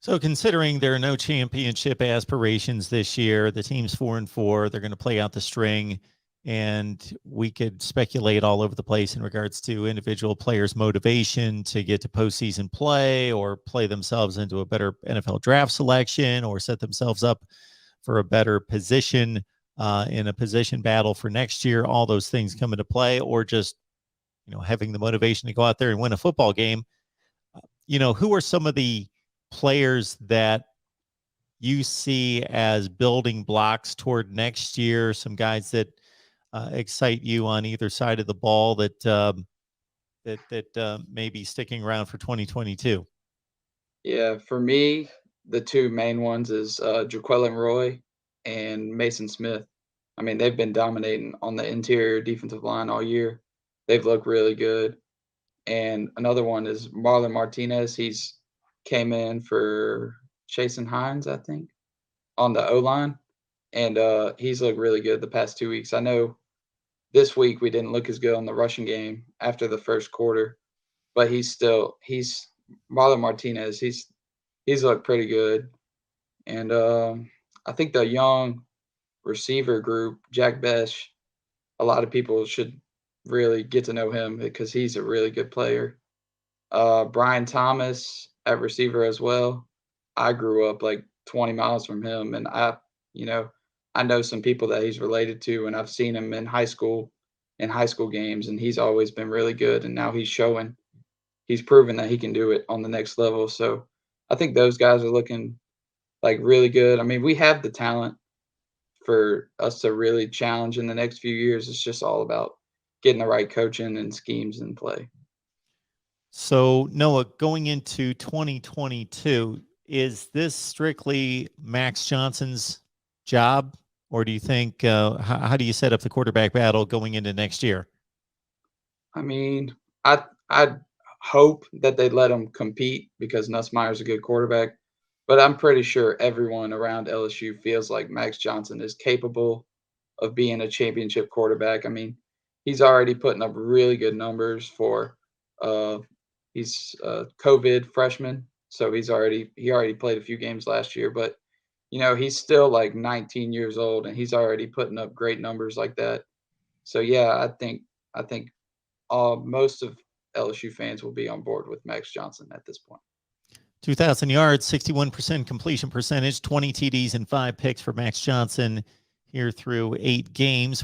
So considering there are no championship aspirations this year, the team's 4-4, they're going to play out the string, and we could speculate all over the place in regards to individual players' motivation to get to postseason play or play themselves into a better NFL draft selection or set themselves up for a better position in a position battle for next year. All those things come into play, or just having the motivation to go out there and win a football game. Who are some of the players that you see as building blocks toward next year? Some guys that excite you on either side of the ball that may be sticking around for 2022. Yeah, for me, the two main ones is Jaquelin Roy and Mason Smith. I mean, they've been dominating on the interior defensive line all year. They've looked really good. And another one is Marlon Martinez. He's came in for Chasen Hines, I think, on the O line, and he's looked really good the past 2 weeks. I know this week we didn't look as good on the rushing game after the first quarter, but he's Marlon Martinez. He's looked pretty good, and I think the young receiver group, Jack Besh, a lot of people should really get to know him because he's a really good player. Brian Thomas at receiver as well. I grew up like 20 miles from him, and you know, I know some people that he's related to, and I've seen him in high school games, and he's always been really good. And now he's proven that he can do it on the next level. So I think those guys are looking like really good. I mean, we have the talent for us to really challenge in the next few years. It's just all about getting the right coaching and schemes in play. So, Noah, going into 2022, is this strictly Max Johnson's job, or do you think how do you set up the quarterback battle going into next year? I mean, I hope that they let him compete because Nussmeier's a good quarterback, but I'm pretty sure everyone around LSU feels like Max Johnson is capable of being a championship quarterback. I mean, he's already putting up really good numbers for uh he's a COVID freshman, so he already played a few games last year, but he's still like 19 years old and he's already putting up great numbers like that. So yeah, I think most of LSU fans will be on board with Max Johnson at this point. 2,000 yards, 61% completion percentage, 20 TDs, and 5 picks for Max Johnson here through 8 games.